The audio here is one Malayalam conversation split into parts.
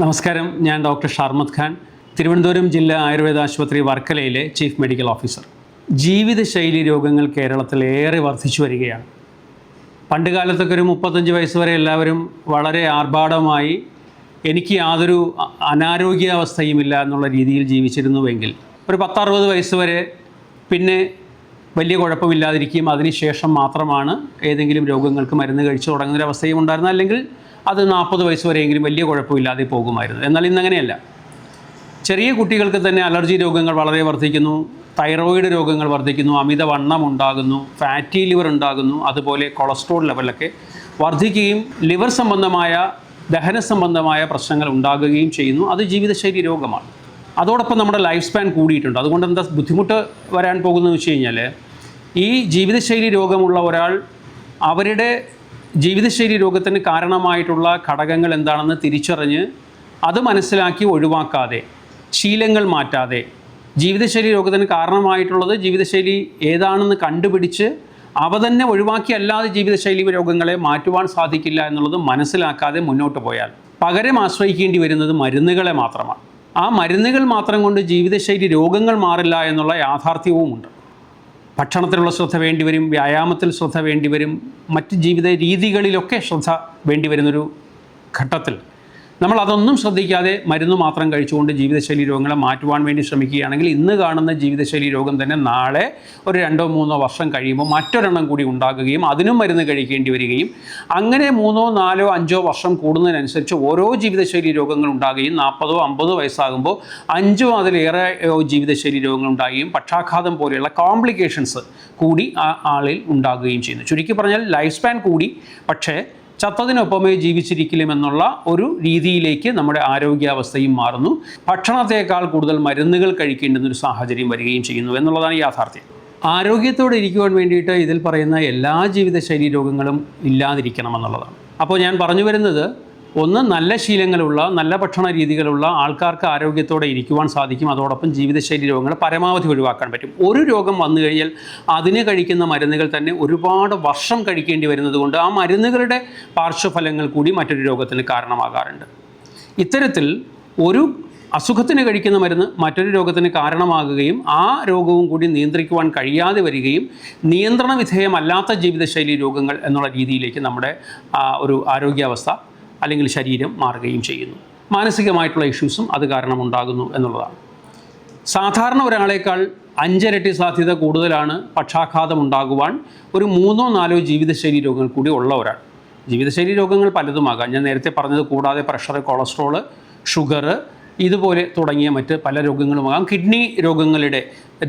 നമസ്കാരം, ഞാൻ ഡോക്ടർ ഷർമദ് ഖാൻ, തിരുവനന്തപുരം ജില്ലാ ആയുർവേദ ആശുപത്രി വർക്കലയിലെ ചീഫ് മെഡിക്കൽ ഓഫീസർ. ജീവിതശൈലി രോഗങ്ങൾ കേരളത്തിൽ ഏറെ വർദ്ധിച്ചു വരികയാണ്. പണ്ട് കാലത്തൊക്കെ ഒരു 35 വയസ്സ് വരെ എല്ലാവരും വളരെ ആർഭാടമായി എനിക്ക് യാതൊരു അനാരോഗ്യാവസ്ഥയുമില്ല എന്നുള്ള രീതിയിൽ ജീവിച്ചിരുന്നുവെങ്കിൽ ഒരു 10-60 വയസ്സ് വരെ പിന്നെ വലിയ കുഴപ്പമില്ലാതിരിക്കുകയും അതിനുശേഷം മാത്രമാണ് ഏതെങ്കിലും രോഗങ്ങൾക്ക് മരുന്ന് കഴിച്ചു തുടങ്ങുന്നൊരവസ്ഥയും ഉണ്ടായിരുന്നത്. അല്ലെങ്കിൽ അത് 40 വയസ്സ് വരെയെങ്കിലും വലിയ കുഴപ്പമില്ലാതെ പോകുമായിരുന്നു. എന്നാൽ ഇന്നങ്ങനെയല്ല. ചെറിയ കുട്ടികൾക്ക് തന്നെ അലർജി രോഗങ്ങൾ വളരെ വർദ്ധിക്കുന്നു, തൈറോയിഡ് രോഗങ്ങൾ വർദ്ധിക്കുന്നു, അമിതവണ്ണം ഉണ്ടാകുന്നു, ഫാറ്റി ലിവർ ഉണ്ടാകുന്നു, അതുപോലെ കൊളസ്ട്രോൾ ലെവലൊക്കെ വർദ്ധിക്കുകയും ലിവർ സംബന്ധമായ ദഹന സംബന്ധമായ പ്രശ്നങ്ങൾ ഉണ്ടാകുകയും ചെയ്യുന്നു. അത് ജീവിതശൈലി രോഗമാണ്. അതോടൊപ്പം നമ്മുടെ ലൈഫ് സ്പാൻ കൂടിയിട്ടുണ്ട്. അതുകൊണ്ട് എന്താ ബുദ്ധിമുട്ട് വരാൻ പോകുന്നതെന്ന് വെച്ച് കഴിഞ്ഞാൽ, ഈ ജീവിതശൈലി രോഗമുള്ള ഒരാൾ അവരുടെ ജീവിതശൈലി രോഗത്തിന് കാരണമായിട്ടുള്ള ഘടകങ്ങൾ എന്താണെന്ന് തിരിച്ചറിഞ്ഞ് അത് മനസ്സിലാക്കി ഒഴിവാക്കാതെ, ശീലങ്ങൾ മാറ്റാതെ, ജീവിതശൈലി രോഗത്തിന് കാരണമായിട്ടുള്ളത് ജീവിതശൈലി ഏതാണെന്ന് കണ്ടുപിടിച്ച് അവ തന്നെ ഒഴിവാക്കി അല്ലാതെ ജീവിതശൈലി രോഗങ്ങളെ മാറ്റുവാൻ സാധിക്കില്ല എന്നുള്ളത് മനസ്സിലാക്കാതെ മുന്നോട്ട് പോയാൽ പകരം ആശ്രയിക്കേണ്ടി വരുന്നത് മരുന്നുകളെ മാത്രമാണ്. ആ മരുന്നുകൾ മാത്രം കൊണ്ട് ജീവിതശൈലി രോഗങ്ങൾ മാറില്ല എന്നുള്ള യാഥാർത്ഥ്യവുമുണ്ട്. ഭക്ഷണത്തിലുള്ള ശ്രദ്ധ വേണ്ടിവരും, വ്യായാമത്തിൽ ശ്രദ്ധ വേണ്ടിവരും, മറ്റ് ജീവിത രീതികളിലൊക്കെ ശ്രദ്ധ വേണ്ടിവരുന്നൊരു ഘട്ടത്തിൽ നമ്മൾ അതൊന്നും ശ്രദ്ധിക്കാതെ മരുന്ന് മാത്രം കഴിച്ചുകൊണ്ട് ജീവിതശൈലി രോഗങ്ങളെ മാറ്റുവാൻ വേണ്ടി ശ്രമിക്കുകയാണെങ്കിൽ ഇന്ന് കാണുന്ന ജീവിതശൈലി രോഗം തന്നെ നാളെ ഒരു 2-3 വർഷം കഴിയുമ്പോൾ മറ്റൊരെണ്ണം കൂടി ഉണ്ടാകുകയും അതിനും മരുന്ന് കഴിക്കേണ്ടി വരികയും അങ്ങനെ 3, 4, 5 വർഷം കൂടുന്നതിനനുസരിച്ച് ഓരോ ജീവിതശൈലി രോഗങ്ങൾ ഉണ്ടാകുകയും 40-50 വയസ്സാകുമ്പോൾ 5 അതിലേറെ ജീവിതശൈലി രോഗങ്ങൾ ഉണ്ടാകുകയും പക്ഷാഘാതം പോലെയുള്ള കോംപ്ലിക്കേഷൻസ് കൂടി ആ ആളിൽ ഉണ്ടാകുകയും ചെയ്യുന്നു. ചുരുക്കി പറഞ്ഞാൽ ലൈഫ് സ്പാൻ കൂടി, പക്ഷേ ചത്തതിനൊപ്പമേ ജീവിച്ചിരിക്കലുമെന്നുള്ള ഒരു രീതിയിലേക്ക് നമ്മുടെ ആരോഗ്യാവസ്ഥയും മാറുന്നു. ഭക്ഷണത്തേക്കാൾ കൂടുതൽ മരുന്നുകൾ കഴിക്കേണ്ടുന്നൊരു സാഹചര്യം വരികയും ചെയ്യുന്നു എന്നുള്ളതാണ് യാഥാർത്ഥ്യം. ആരോഗ്യത്തോടെ ഇരിക്കുവാൻ വേണ്ടിയിട്ട് ഇതിൽ പറയുന്ന എല്ലാ ജീവിതശൈലി രോഗങ്ങളും ഇല്ലാതിരിക്കണമെന്നുള്ളതാണ്. അപ്പോൾ ഞാൻ പറഞ്ഞു വരുന്നത്, ഒന്ന്, നല്ല ശീലങ്ങളുള്ള നല്ല ഭക്ഷണ രീതികളുള്ള ആൾക്കാർക്ക് ആരോഗ്യത്തോടെ ഇരിക്കുവാൻ സാധിക്കും. അതോടൊപ്പം ജീവിതശൈലി രോഗങ്ങൾ പരമാവധി ഒഴിവാക്കാൻ പറ്റും. ഒരു രോഗം വന്നു കഴിഞ്ഞാൽ അതിന് കഴിക്കുന്ന മരുന്നുകൾ തന്നെ ഒരുപാട് വർഷം കഴിക്കേണ്ടി വരുന്നത് കൊണ്ട് ആ മരുന്നുകളുടെ പാർശ്വഫലങ്ങൾ കൂടി മറ്റൊരു രോഗത്തിന് കാരണമാകാറുണ്ട്. ഇത്തരത്തിൽ ഒരു അസുഖത്തിന് കഴിക്കുന്ന മരുന്ന് മറ്റൊരു രോഗത്തിന് കാരണമാകുകയും ആ രോഗവും കൂടി നിയന്ത്രിക്കുവാൻ കഴിയാതെ വരികയും നിയന്ത്രണ വിധേയമല്ലാത്ത ജീവിതശൈലി രോഗങ്ങൾ എന്നുള്ള രീതിയിലേക്ക് നമ്മുടെ ഒരു ആരോഗ്യാവസ്ഥ അല്ലെങ്കിൽ ശരീരം മാറുകയും ചെയ്യുന്നു. മാനസികമായിട്ടുള്ള ഇഷ്യൂസും അത് കാരണം ഉണ്ടാകുന്നു എന്നുള്ളതാണ്. സാധാരണ ഒരാളേക്കാൾ 5 ഇരട്ടി സാധ്യത കൂടുതലാണ് പക്ഷാഘാതം ഉണ്ടാകുവാൻ ഒരു 3-4 ജീവിതശൈലി രോഗങ്ങൾ കൂടി ഉള്ള ഒരാൾ. ജീവിതശൈലി രോഗങ്ങൾ പലതുമാകാം. ഞാൻ നേരത്തെ പറഞ്ഞത് കൂടാതെ പ്രഷർ, കൊളസ്ട്രോള്, ഷുഗർ, ഇതുപോലെ തുടങ്ങിയ മറ്റ് പല രോഗങ്ങളുമാകാം. കിഡ്നി രോഗങ്ങളുടെ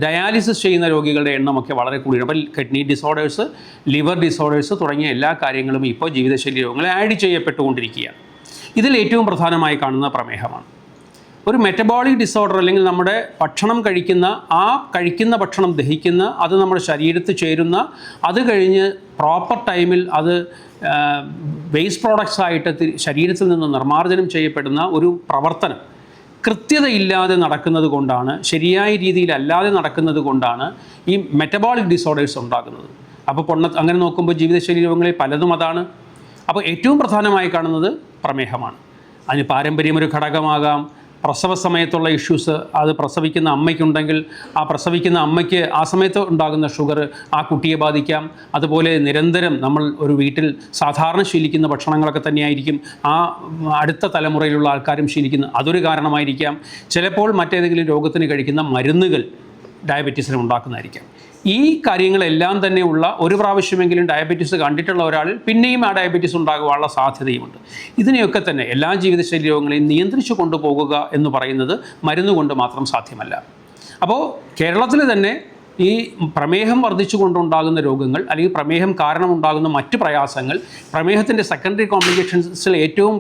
ഡയാലിസിസ് ചെയ്യുന്ന രോഗികളുടെ എണ്ണമൊക്കെ വളരെ കൂടിയാണ്. അപ്പോൾ കിഡ്നി ഡിസോർഡേഴ്സ്, ലിവർ ഡിസോർഡേഴ്സ് തുടങ്ങിയ എല്ലാ കാര്യങ്ങളും ഇപ്പോൾ ജീവിതശൈലി രോഗങ്ങളെ ആഡ് ചെയ്യപ്പെട്ടുകൊണ്ടിരിക്കുകയാണ്. ഇതിൽ ഏറ്റവും പ്രധാനമായി കാണുന്ന പ്രമേഹമാണ്. ഒരു മെറ്റബോളിക് ഡിസോർഡർ, അല്ലെങ്കിൽ നമ്മുടെ ഭക്ഷണം കഴിക്കുന്ന ഭക്ഷണം ദഹിക്കുന്ന, അത് നമ്മുടെ ശരീരത്തിൽ ചേരുന്ന, അത് കഴിഞ്ഞ് പ്രോപ്പർ ടൈമിൽ അത് വേസ്റ്റ് പ്രോഡക്ട്സ് ആയിട്ട് ശരീരത്തിൽ നിന്ന് നിർമ്മാർജ്ജനം ചെയ്യപ്പെടുന്ന ഒരു പ്രവർത്തനം കൃത്യതയില്ലാതെ നടക്കുന്നത് കൊണ്ടാണ്, ശരിയായ രീതിയിലല്ലാതെ നടക്കുന്നത് കൊണ്ടാണ് ഈ മെറ്റബോളിക് ഡിസോർഡേഴ്സ് ഉണ്ടാകുന്നത്. അപ്പോൾ അങ്ങനെ നോക്കുമ്പോൾ ജീവിതശൈലി രോഗങ്ങളിൽ പലതും അതാണ്. അപ്പോൾ ഏറ്റവും പ്രധാനമായി കാണുന്നത് പ്രമേഹമാണ്. അതിന് പാരമ്പര്യം ഒരു ഘടകമാകാം. പ്രസവ സമയത്തുള്ള ഇഷ്യൂസ്, അത് പ്രസവിക്കുന്ന അമ്മയ്ക്കുണ്ടെങ്കിൽ ആ പ്രസവിക്കുന്ന അമ്മയ്ക്ക് ആ സമയത്ത് ഉണ്ടാകുന്ന ഷുഗർ ആ കുട്ടിയെ ബാധിക്കാം. അതുപോലെ നിരന്തരം നമ്മൾ ഒരു വീട്ടിൽ സാധാരണ ശീലിക്കുന്ന ഭക്ഷണങ്ങളൊക്കെ തന്നെയായിരിക്കും ആ അടുത്ത തലമുറയിലുള്ള ആൾക്കാരും ശീലിക്കുന്നത്, അതൊരു കാരണമായിരിക്കാം. ചിലപ്പോൾ മറ്റേതെങ്കിലും രോഗത്തിന് കഴിക്കുന്ന മരുന്നുകൾ ഡയബറ്റീസിന് ഉണ്ടാക്കുന്നതായിരിക്കാം. ഈ കാര്യങ്ങളെല്ലാം തന്നെ ഉള്ള ഒരു പ്രാവശ്യമെങ്കിലും ഡയബറ്റീസ് കണ്ടിട്ടുള്ള ഒരാളിൽ പിന്നെയും ആ ഡയബറ്റീസ് ഉണ്ടാകുവാനുള്ള സാധ്യതയുമുണ്ട്. ഇതിനെയൊക്കെ തന്നെ എല്ലാ ജീവിതശൈലി രോഗങ്ങളെയും നിയന്ത്രിച്ചു കൊണ്ടുപോകുക എന്ന് പറയുന്നത് മരുന്ന് കൊണ്ട് മാത്രം സാധ്യമല്ല. അപ്പോൾ കേരളത്തിൽ തന്നെ ഈ പ്രമേഹം വർദ്ധിച്ചു കൊണ്ടുണ്ടാകുന്ന രോഗങ്ങൾ, അല്ലെങ്കിൽ പ്രമേഹം കാരണമുണ്ടാകുന്ന മറ്റ് പ്രയാസങ്ങൾ, പ്രമേഹത്തിൻ്റെ സെക്കൻഡറി കോംപ്ലിക്കേഷൻസിൽ ഏറ്റവും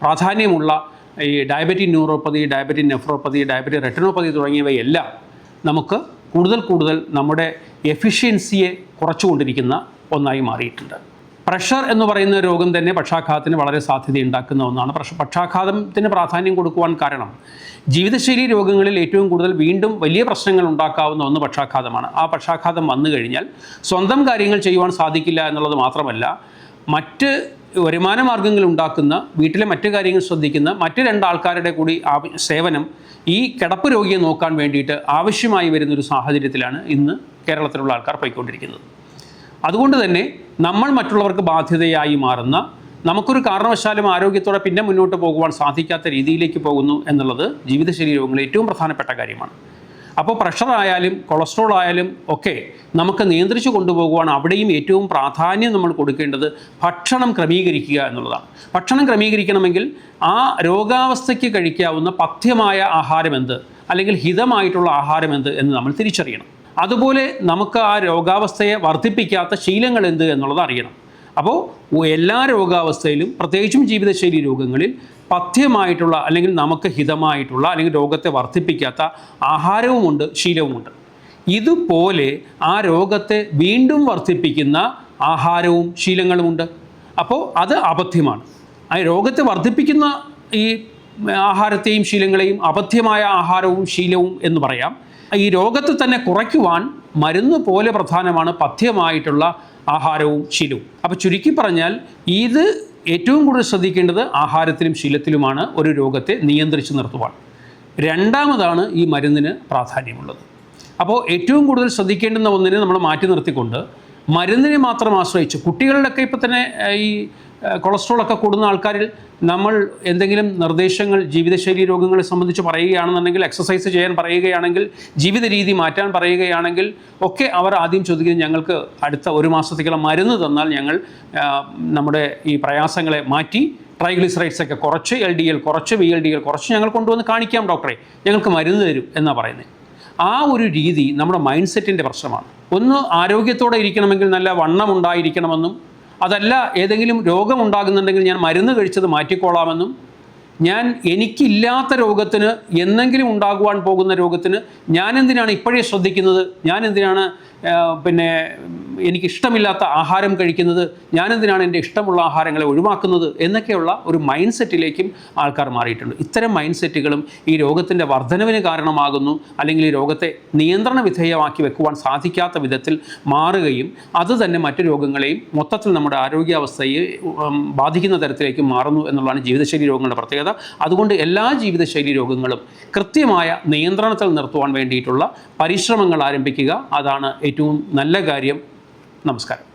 പ്രാധാന്യമുള്ള ഈ diabetic neuropathy, diabetic nephropathy, diabetic retinopathy തുടങ്ങിയവയെല്ലാം നമുക്ക് കൂടുതൽ നമ്മുടെ എഫിഷ്യൻസിയെ കുറച്ചുകൊണ്ടിരിക്കുന്ന ഒന്നായി മാറിയിട്ടുണ്ട്. പ്രഷർ എന്ന് പറയുന്ന രോഗം തന്നെ പക്ഷാഘാതത്തിന് വളരെ സാധ്യതയുണ്ടാക്കുന്ന ഒന്നാണ്. പക്ഷാഘാതത്തിന് പ്രാധാന്യം കൊടുക്കുവാൻ കാരണം ജീവിതശൈലി രോഗങ്ങളിൽ ഏറ്റവും കൂടുതൽ വീണ്ടും വലിയ പ്രശ്നങ്ങൾ ഉണ്ടാക്കാവുന്ന ഒന്ന് പക്ഷാഘാതമാണ്. ആ പക്ഷാഘാതം വന്നു കഴിഞ്ഞാൽ സ്വന്തം കാര്യങ്ങൾ ചെയ്യുവാൻ സാധിക്കില്ല എന്നുള്ളത് മാത്രമല്ല, മറ്റ് വരുമാന മാർഗ്ഗങ്ങൾ ഉണ്ടാക്കുന്ന, വീട്ടിലെ മറ്റു കാര്യങ്ങൾ ശ്രദ്ധിക്കുന്ന മറ്റ് 2 ആൾക്കാരുടെ കൂടി സേവനം ഈ കിടപ്പ് രോഗിയെ നോക്കാൻ വേണ്ടിയിട്ട് ആവശ്യമായി വരുന്നൊരു സാഹചര്യത്തിലാണ് ഇന്ന് കേരളത്തിലുള്ള ആൾക്കാർ പോയിക്കൊണ്ടിരിക്കുന്നത്. അതുകൊണ്ട് തന്നെ നമ്മൾ മറ്റുള്ളവർക്ക് ബാധ്യതയായി മാറുന്ന, നമുക്കൊരു കാരണവശാലും ആരോഗ്യത്തോടെ പിന്നെ മുന്നോട്ട് പോകുവാൻ സാധിക്കാത്ത രീതിയിലേക്ക് പോകുന്നു എന്നുള്ളത് ജീവിതശൈലി രോഗങ്ങളിൽ ഏറ്റവും പ്രധാനപ്പെട്ട കാര്യമാണ്. അപ്പോൾ പ്രഷർ ആയാലും കൊളസ്ട്രോൾ ആയാലും ഒക്കെ നമുക്ക് നിയന്ത്രിച്ചു കൊണ്ടുപോകുവാൻ അവിടെയും ഏറ്റവും പ്രാധാന്യം നമ്മൾ കൊടുക്കേണ്ടത് ഭക്ഷണം ക്രമീകരിക്കുക എന്നുള്ളതാണ്. ഭക്ഷണം ക്രമീകരിക്കണമെങ്കിൽ ആ രോഗാവസ്ഥയ്ക്ക് കഴിക്കാവുന്ന പഥ്യമായ ആഹാരം എന്ത്, അല്ലെങ്കിൽ ഹിതമായിട്ടുള്ള ആഹാരം എന്ത് എന്ന് നമ്മൾ തിരിച്ചറിയണം. അതുപോലെ നമുക്ക് ആ രോഗാവസ്ഥയെ വർദ്ധിപ്പിക്കാത്ത ശീലങ്ങൾ എന്ത് എന്നുള്ളത് അറിയണം. അപ്പോൾ എല്ലാ രോഗാവസ്ഥയിലും, പ്രത്യേകിച്ചും ജീവിതശൈലി രോഗങ്ങളിൽ പഥ്യമായിട്ടുള്ള, അല്ലെങ്കിൽ നമുക്ക് ഹിതമായിട്ടുള്ള, അല്ലെങ്കിൽ രോഗത്തെ വർദ്ധിപ്പിക്കാത്ത ആഹാരവുമുണ്ട്, ശീലവുമുണ്ട്. ഇതുപോലെ ആ രോഗത്തെ വീണ്ടും വർദ്ധിപ്പിക്കുന്ന ആഹാരവും ശീലങ്ങളുമുണ്ട്. അപ്പോൾ അത് അപഥ്യമാണ്. ആ രോഗത്തെ വർദ്ധിപ്പിക്കുന്ന ഈ ആഹാരത്തെയും ശീലങ്ങളെയും അപഥ്യമായ ആഹാരവും ശീലവും എന്ന് പറയാം. ഈ രോഗത്തെ തന്നെ കുറയ്ക്കുവാൻ മരുന്ന് പോലെ പ്രധാനമാണ് പഥ്യമായിട്ടുള്ള ആഹാരവും ശീലവും. അപ്പോൾ ചുരുക്കി പറഞ്ഞാൽ ഇത് ഏറ്റവും കൂടുതൽ ശ്രദ്ധിക്കേണ്ടത് ആഹാരത്തിലും ശീലത്തിലുമാണ് ഒരു രോഗത്തെ നിയന്ത്രിച്ച് നിർത്തുവാൻ. രണ്ടാമതാണ് ഈ മരുന്നിന് പ്രാധാന്യമുള്ളത്. അപ്പോൾ ഏറ്റവും കൂടുതൽ ശ്രദ്ധിക്കേണ്ടുന്ന ഒന്നിനെ നമ്മൾ മാറ്റി നിർത്തിക്കൊണ്ട് മരുന്നിനെ മാത്രം ആശ്രയിച്ച്, കുട്ടികളിലൊക്കെ ഇപ്പോൾ തന്നെ ഈ കൊളസ്ട്രോളൊക്കെ കൂടുന്ന ആൾക്കാരിൽ നമ്മൾ എന്തെങ്കിലും നിർദ്ദേശങ്ങൾ ജീവിതശൈലി രോഗങ്ങളെ സംബന്ധിച്ച് പറയുകയാണെന്നുണ്ടെങ്കിൽ, എക്സസൈസ് ചെയ്യാൻ പറയുകയാണെങ്കിൽ, ജീവിത രീതി മാറ്റാൻ പറയുകയാണെങ്കിൽ ഒക്കെ അവർ ആദ്യം ചോദിക്കുന്നത് ഞങ്ങൾക്ക് അടുത്ത 1 മാസത്തേക്കുള്ള മരുന്ന് തന്നാൽ ഞങ്ങൾ നമ്മുടെ ഈ പ്രയാസങ്ങളെ മാറ്റി ട്രൈഗ്ലിസറൈഡ്സ് ഒക്കെ കുറച്ച്, LDL കുറച്ച്, VLDL കുറച്ച് ഞങ്ങൾ കൊണ്ടുവന്ന് കാണിക്കാം ഡോക്ടറെ, ഞങ്ങൾക്ക് മരുന്ന് തരും എന്നാണ് പറയുന്നത്. ആ ഒരു രീതി നമ്മുടെ മൈൻഡ് സെറ്റിൻ്റെ പ്രശ്നമാണ്. ഒന്ന് ആരോഗ്യത്തോടെ ഇരിക്കണമെങ്കിൽ നല്ല വണ്ണം ഉണ്ടായിരിക്കണമെന്നും, അതല്ല ഏതെങ്കിലും രോഗമുണ്ടാകുന്നുണ്ടെങ്കിൽ ഞാൻ മരുന്ന് കഴിച്ചത് മാറ്റിക്കോളാമെന്നും, ഞാൻ എനിക്കില്ലാത്ത രോഗത്തിന്, എന്നെങ്കിലും ഉണ്ടാകുവാൻ പോകുന്ന രോഗത്തിന് ഞാനെന്തിനാണ് ഇപ്പോഴേ ശ്രദ്ധിക്കുന്നത്, ഞാനെന്തിനാണ് പിന്നെ എനിക്കിഷ്ടമില്ലാത്ത ആഹാരം കഴിക്കുന്നത്, ഞാനെന്തിനാണ് എൻ്റെ ഇഷ്ടമുള്ള ആഹാരങ്ങളെ ഒഴിവാക്കുന്നത് എന്നൊക്കെയുള്ള ഒരു മൈൻഡ് സെറ്റിലേക്കും ആൾക്കാർ മാറിയിട്ടുണ്ട്. ഇത്തരം മൈൻഡ് സെറ്റുകളും ഈ രോഗത്തിൻ്റെ വർധനവിന് കാരണമാകുന്നു, അല്ലെങ്കിൽ ഈ രോഗത്തെ നിയന്ത്രണ വിധേയമാക്കി വെക്കുവാൻ സാധിക്കാത്ത വിധത്തിൽ മാറുകയും അത് തന്നെ മറ്റു രോഗങ്ങളെയും മൊത്തത്തിൽ നമ്മുടെ ആരോഗ്യാവസ്ഥയെ ബാധിക്കുന്ന തരത്തിലേക്ക് മാറുന്നു എന്നുള്ളതാണ് ജീവിതശൈലി രോഗങ്ങളുടെ പ്രത്യേകത. അതുകൊണ്ട് എല്ലാ ജീവിതശൈലി രോഗങ്ങളും കൃത്യമായ നിയന്ത്രണത്തിൽ നിർത്തുവാൻ വേണ്ടിയിട്ടുള്ള പരിശ്രമങ്ങൾ ആരംഭിക്കുക, അതാണ് ഏറ്റവും നല്ല കാര്യം. നമസ്കാരം.